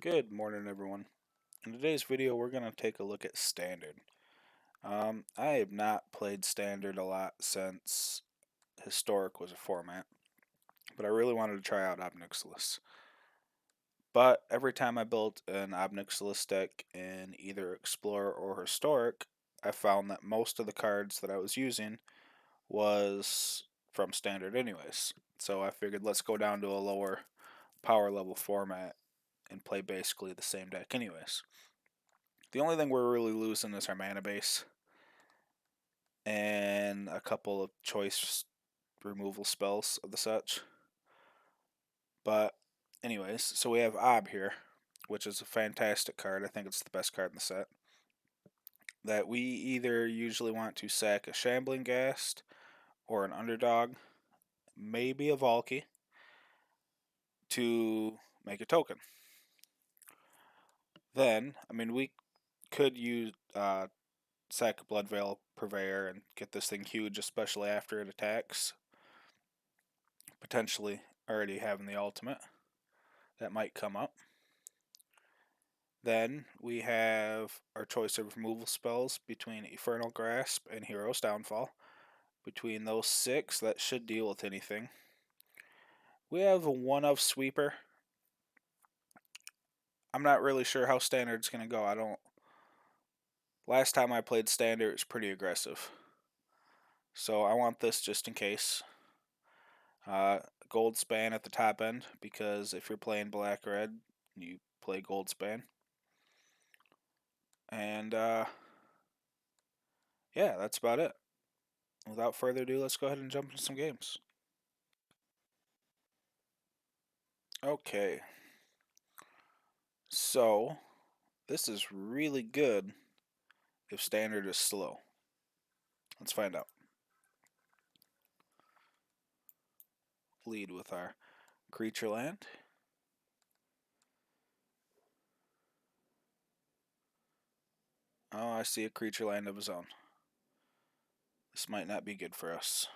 Good morning, everyone. In today's video, we're going to take a look at Standard. I have not played Standard a lot since Historic was a format, but I really wanted to try out Obnixilis. But every time I built an Obnixilis deck in either Explorer or Historic, I found that most of the cards that I was using was from Standard anyways. So I figured let's go down to a lower power level format and play basically the same deck anyways. The only thing we're really losing is our mana base and a couple of choice removal spells of the such. But anyways, so we have Ob here, which is a fantastic card. I think it's the best card in the set. That we either usually want to sack a Shambling Ghast or an Underdog, maybe a Valky, to make a token. Then, we could use sack a Bloodveil Purveyor and get this thing huge, especially after it attacks. Potentially already having the ultimate. That might come up. Then we have our choice of removal spells between Infernal Grasp and Hero's Downfall. Between those six, that should deal with anything. We have a one-of Sweeper. I'm not really sure how Standard's going to go. Last time I played Standard, it was pretty aggressive. So I want this just in case. Gold Span at the top end, because if you're playing black-red, you play Gold Span. And, yeah, that's about it. Without further ado, let's go ahead and jump into some games. Okay. So, this is really good if Standard is slow. Let's find out. Lead with our creature land. Oh, I see a creature land of his own. This might not be good for us.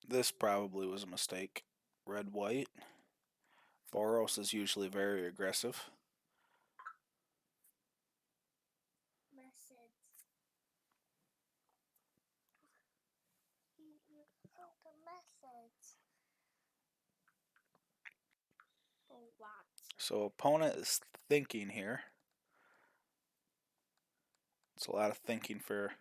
This probably was a mistake. Red-white. Boros is usually very aggressive. So opponent is thinking here. It's a lot of thinking for...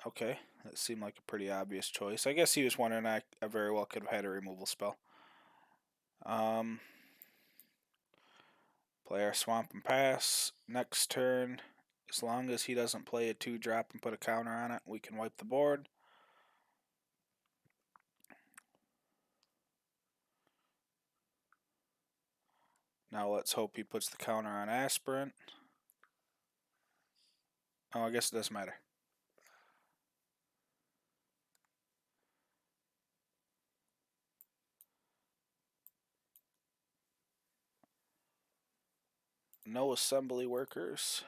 Okay, that seemed like a pretty obvious choice. I guess he was wondering I very well could have had a removal spell. Play our Swamp and Pass. Next turn, as long as he doesn't play a 2-drop and put a counter on it, we can wipe the board. Now let's hope he puts the counter on Aspirant. Oh, I guess it doesn't matter. No assembly workers.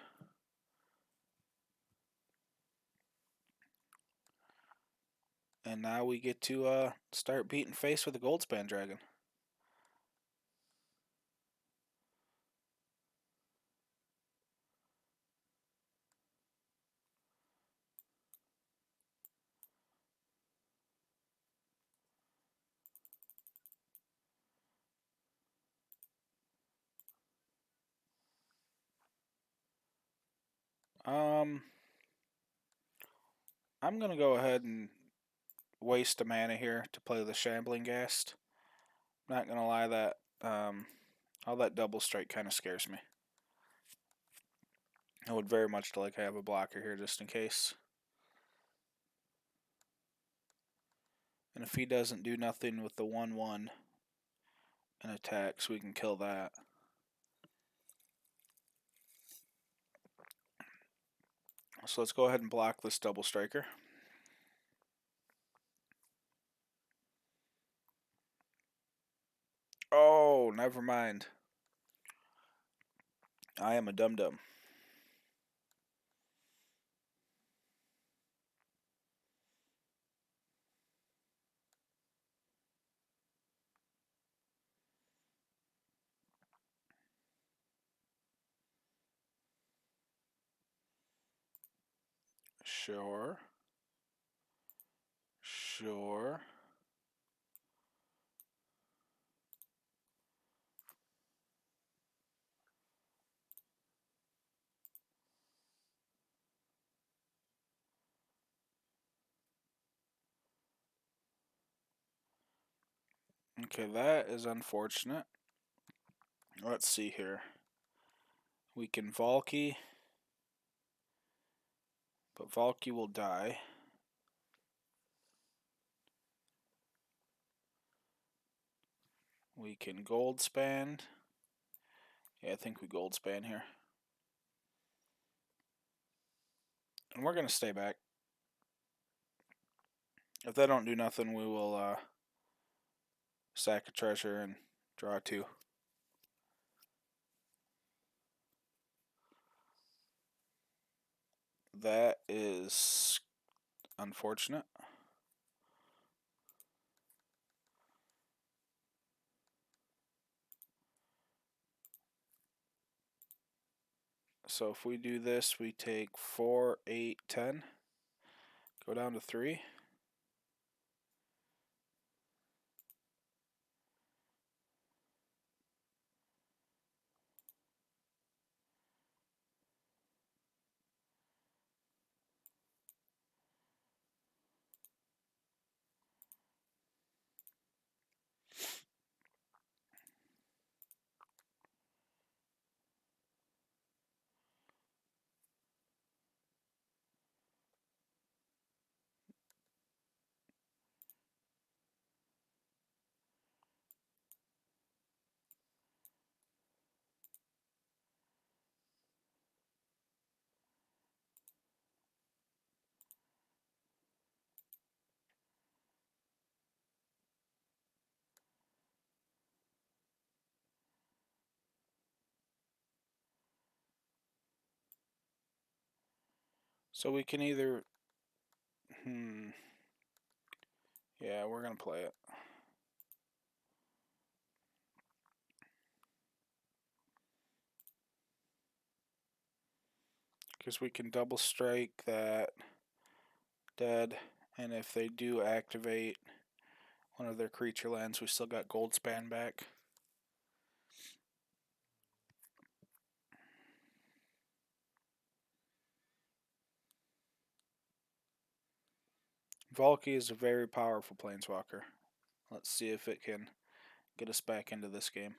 And now we get to start beating face with the Goldspan Dragon. I'm going to go ahead and waste a mana here to play the Shambling Ghast. Not going to lie, that all that double strike kind of scares me. I would very much like to have a blocker here just in case. And if he doesn't do nothing with the 1/1 and attacks, we can kill that. So let's go ahead and block this double striker. Oh, never mind. I am a dum-dum. Sure. Sure. Okay, that is unfortunate. Let's see here. We can Valky, but Valky will die. We can Goldspan. Yeah, I think we Goldspan here. And we're going to stay back. If they don't do nothing, we will sack a treasure and draw 2. That is unfortunate. So if we do this, we take 4, 8, 10. Go down to 3. So we can either... Yeah, we're going to play it. Because we can double strike that dead, and if they do activate one of their creature lands, we still got Goldspan back. Valky is a very powerful planeswalker. Let's see if it can get us back into this game.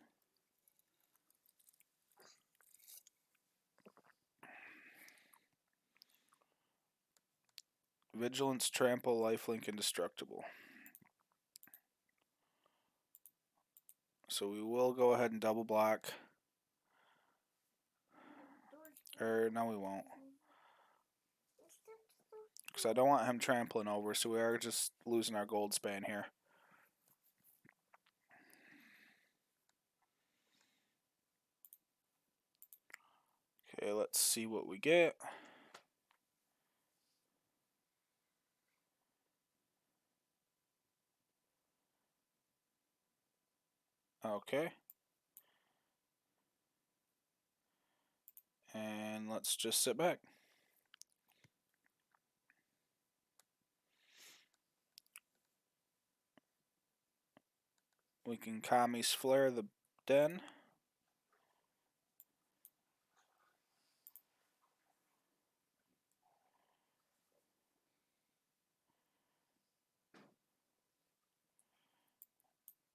Vigilance, Trample, Lifelink, Indestructible. So we will go ahead and double block. No, we won't. Because I don't want him trampling over, so we are just losing our Goldspan here. Okay, let's see what we get. Okay. And let's just sit back. We can Kami's Flare the den.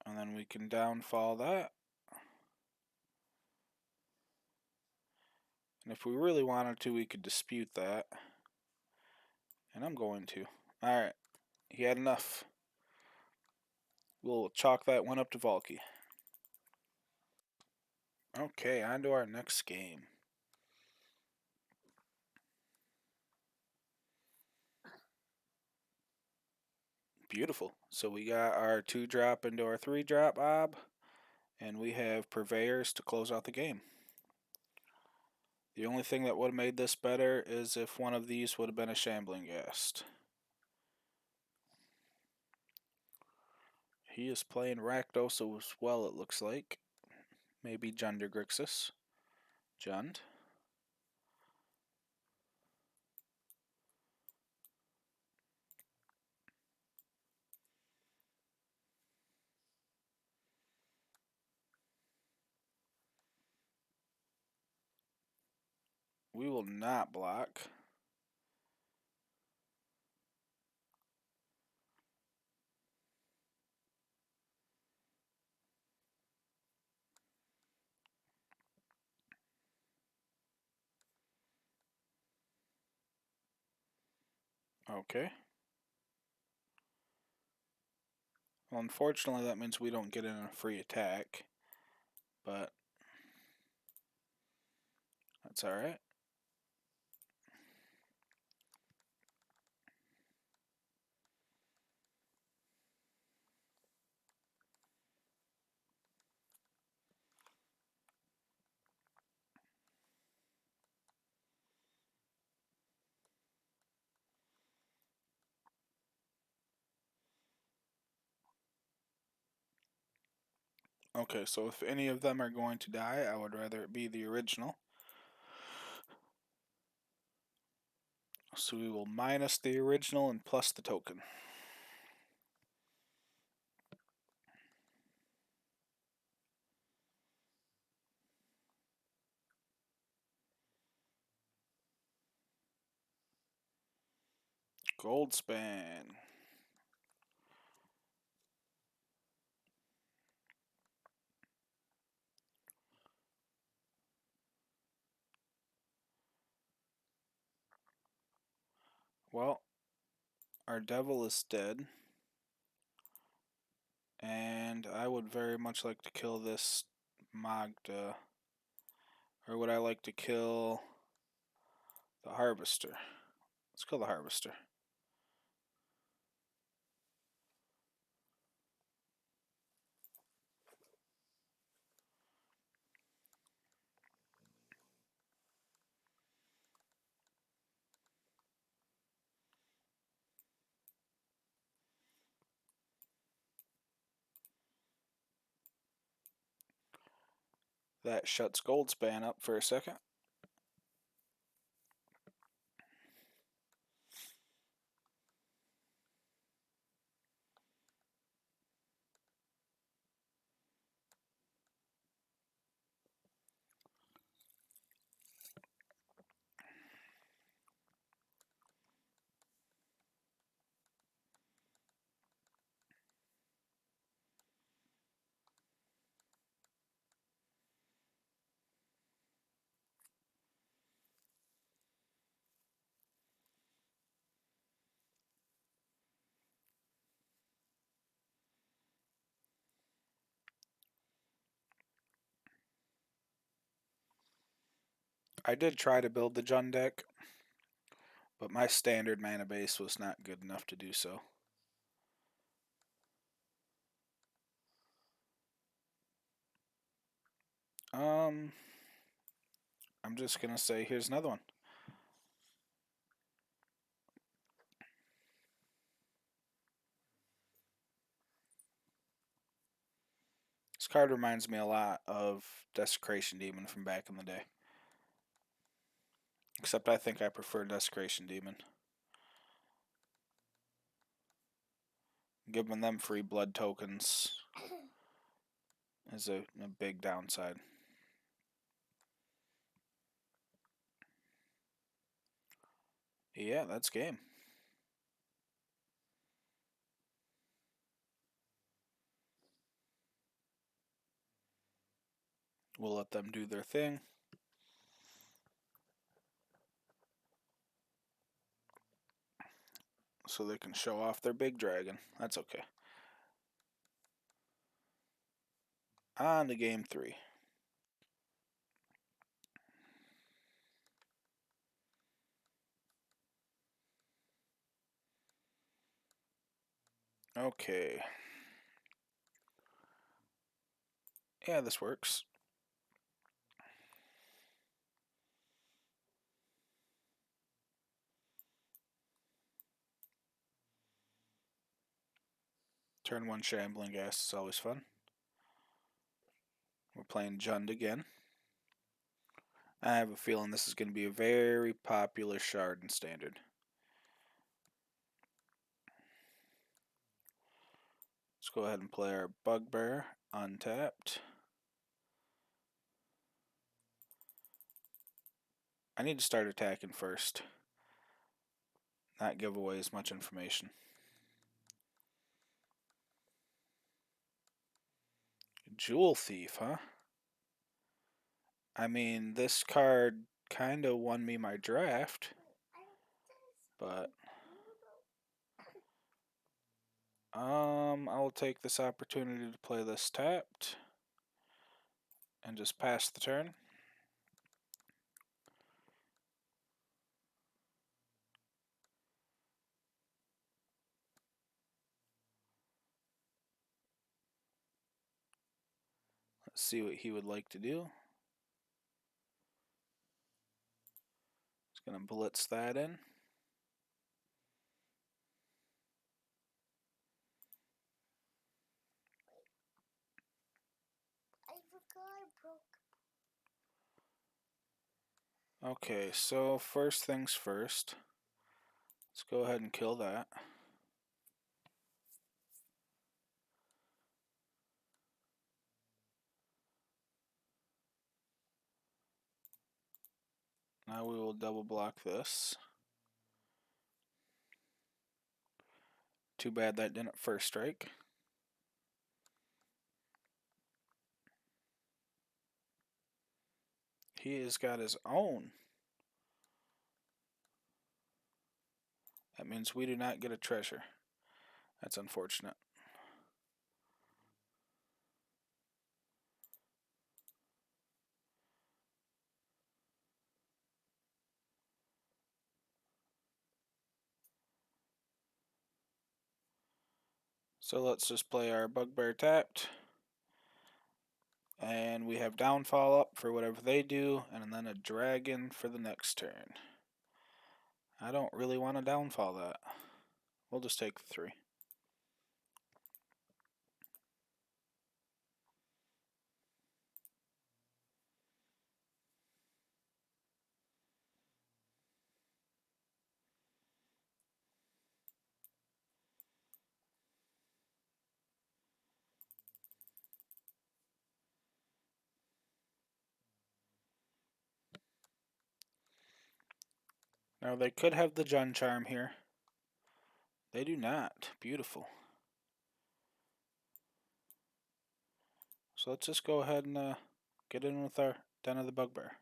And then we can downfall that. And if we really wanted to, we could dispute that. And I'm going to. Alright. He had enough. We'll chalk that one up to Valky. Okay, on to our next game. Beautiful. So we got our 2-drop into our 3-drop ob. And we have Purveyors to close out the game. The only thing that would have made this better is if one of these would have been a Shambling Ghast. He is playing Rakdos as well, it looks like. Maybe Junder Grixis. Jund. We will not block. Okay. Well, unfortunately, that means we don't get in a free attack, but that's alright. Okay, so if any of them are going to die, I would rather it be the original. So we will minus the original and plus the token. Gold span. Well, our devil is dead. And I would very much like to kill this Magda. Or would I like to kill the Harvester? Let's kill the Harvester. That shuts Goldspan up for a second. I did try to build the Jund deck, but my standard mana base was not good enough to do so. I'm just gonna say here's another one. This card reminds me a lot of Desecration Demon from back in the day. Except I think I prefer Desecration Demon. Giving them free blood tokens is a big downside. Yeah, that's game. We'll let them do their thing. So they can show off their big dragon. That's okay. On to game 3. Okay. Yeah, this works. Turn 1 Shambling Gas is always fun. We're playing Jund again. I have a feeling this is going to be a very popular shard in Standard. Let's go ahead and play our Bugbear untapped. I need to start attacking first. Not give away as much information. Jewel Thief, huh? I mean, this card kind of won me my draft, but I'll take this opportunity to play this tapped and just pass the turn. Let's see what he would like to do. He's gonna blitz that in. Okay, so first things first. Let's go ahead and kill that. Now we will double block this. Too bad that didn't first strike. He has got his own. That means we do not get a treasure. That's unfortunate. So let's just play our Bugbear tapped. And we have Downfall up for whatever they do, and then a Dragon for the next turn. I don't really want to Downfall that. We'll just take the 3. Now they could have the Jun Charm here. They do not. Beautiful. So let's just go ahead and get in with our Den of the Bugbear.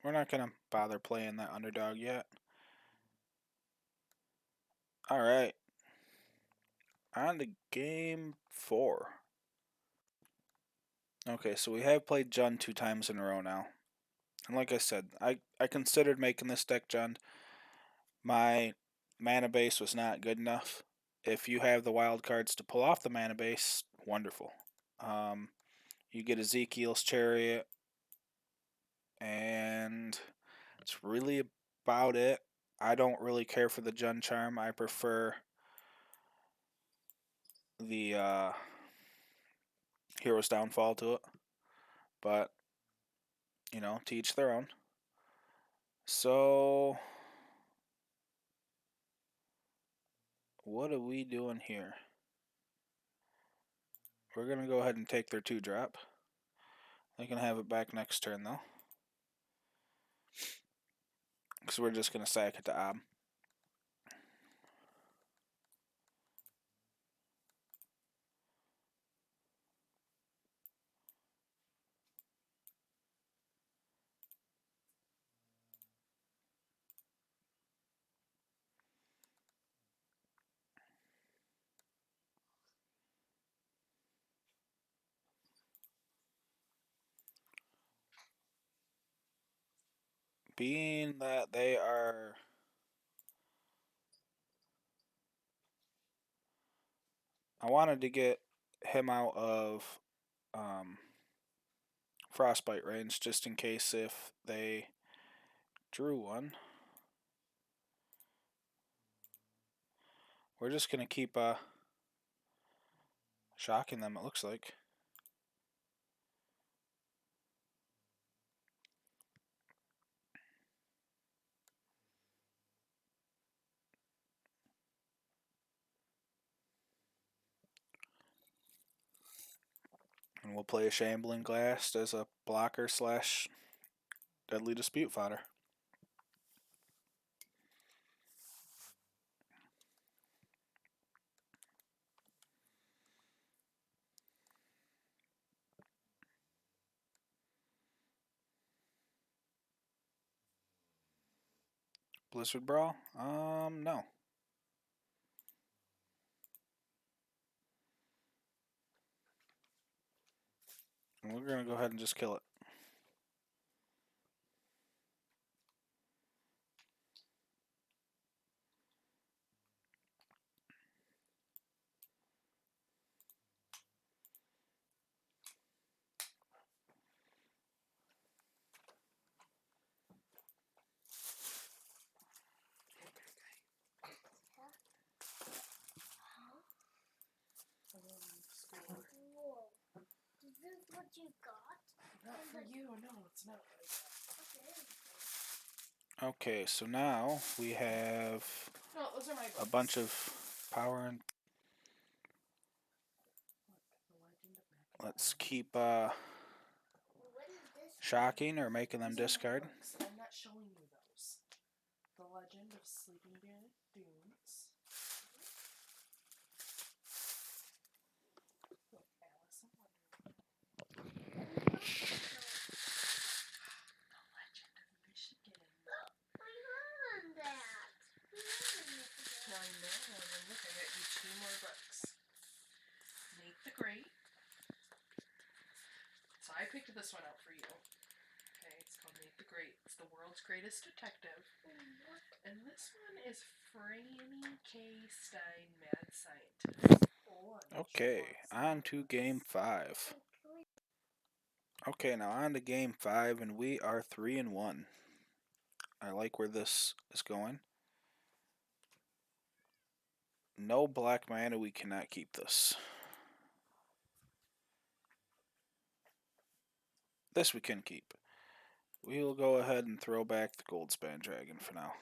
We're not going to bother playing that underdog yet. Alright. On to game 4. Okay, so we have played Jund 2 times in a row now. And like I said, I considered making this deck Jund. My mana base was not good enough. If you have the wild cards to pull off the mana base, wonderful. You get Ezekiel's Chariot, and it's really about it. I don't really care for the Jund Charm. I prefer the Hero's Downfall to it. But, you know, to each their own. So, what are we doing here? We're going to go ahead and take their 2-drop. They can have it back next turn, though. Because we're just going to sack it to Ob. Being that they are... I wanted to get him out of Frostbite range just in case if they drew one. We're just going to keep shocking them, it looks like. And we'll play a Shambling Blast as a blocker slash deadly dispute fodder. Blizzard Brawl? No. And we're gonna go ahead and just kill it. Is this what you got? Not for you, no, it's not. Okay, so now we have No, those are my books. a bunch of power and let's keep shocking or making them discard. I'm not showing you those. The Legend of Sleeping Dunes. Look, Alice in Wonderland. The Legend of Michigan. I learned that. I know. And look, I got you 2 more books. Nate the Great. So I picked this one out for you. Okay, it's called Nate the Great. It's the world's greatest detective. And this one is Franny K. Stein, Mad Scientist. Okay, on to game 5. Okay, now on to game 5, and we are 3-1. I like where this is going. No black mana, we cannot keep this. This we can keep. We will go ahead and throw back the Goldspan Dragon for now.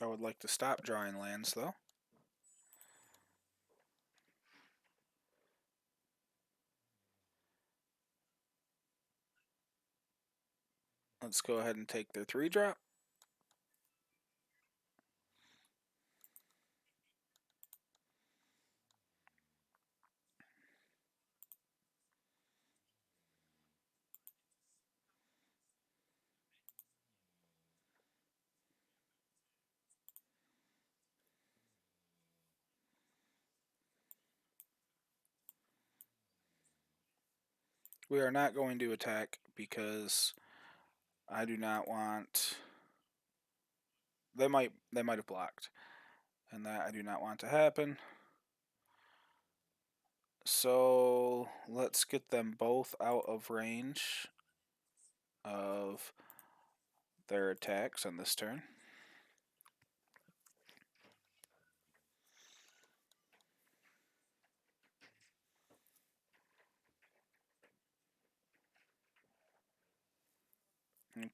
I would like to stop drawing lands, though. Let's go ahead and take their 3-drop. We are not going to attack because I do not want. They might have blocked, and that I do not want to happen. So let's get them both out of range of their attacks on this turn.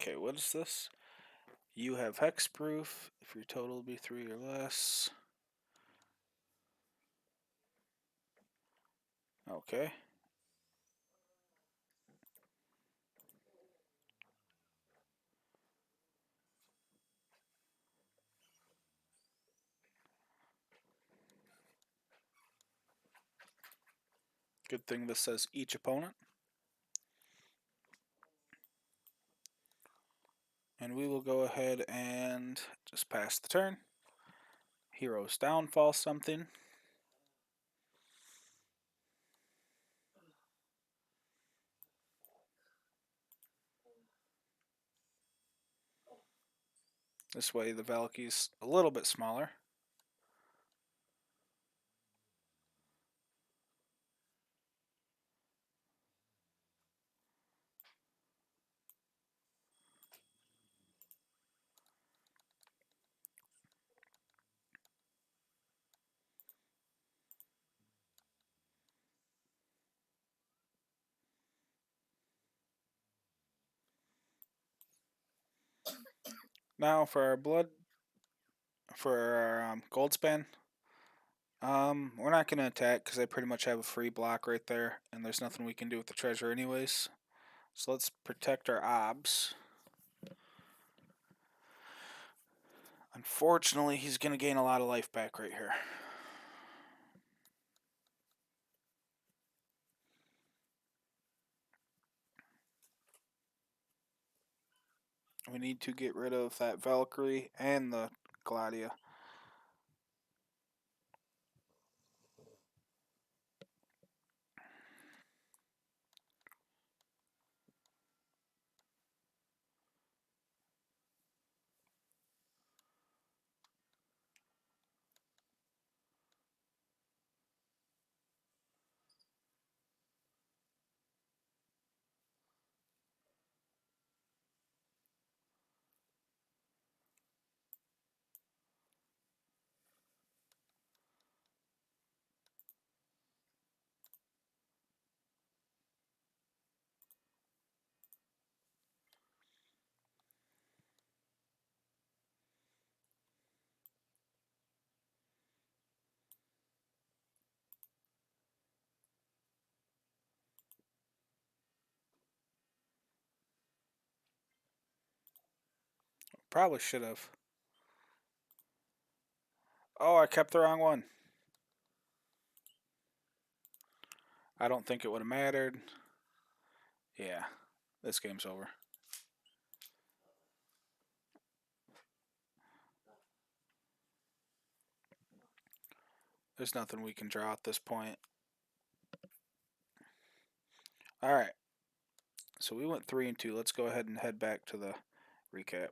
Okay, what is this? You have hexproof if your total will be 3 or less. Okay. Good thing this says each opponent. And we will go ahead and just pass the turn. Hero's Downfall something. This way the Valky's a little bit smaller. Now for our gold span, we're not going to attack because I pretty much have a free block right there, and there's nothing we can do with the treasure anyways. So let's protect our obs. Unfortunately, he's going to gain a lot of life back right here. We need to get rid of that Valkyrie and the Gladia. Probably should have. Oh, I kept the wrong one. I don't think it would have mattered. Yeah, this game's over. There's nothing we can draw at this point. Alright. So we went 3 and 2. Let's go ahead and head back to the recap.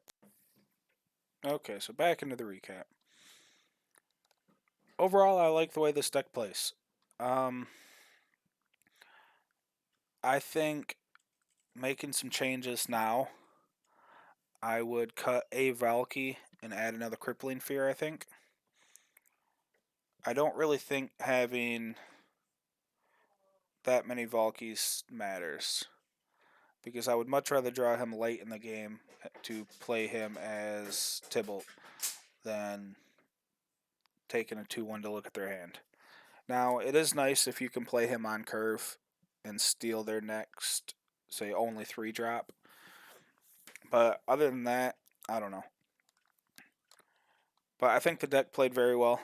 Okay, so back into the recap. Overall, I like the way this deck plays. I think making some changes now, I would cut a Valky and add another Crippling Fear, I think. I don't really think having that many Valkyes matters, because I would much rather draw him late in the game to play him as Tybalt than taking a 2-1 to look at their hand. Now, it is nice if you can play him on curve and steal their next, say, only 3 drop. But other than that, I don't know. But I think the deck played very well.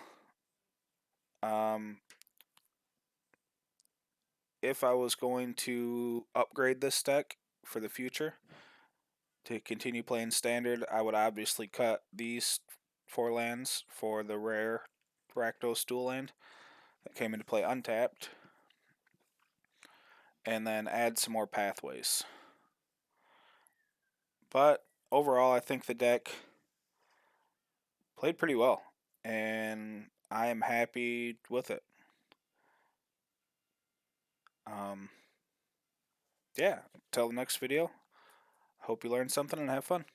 If I was going to upgrade this deck for the future to continue playing standard, I would obviously cut these 4 lands for the rare Rakdos dual land that came into play untapped, and then add some more pathways. But overall, I think the deck played pretty well, and I am happy with it. Yeah, till the next video, hope you learned something and have fun.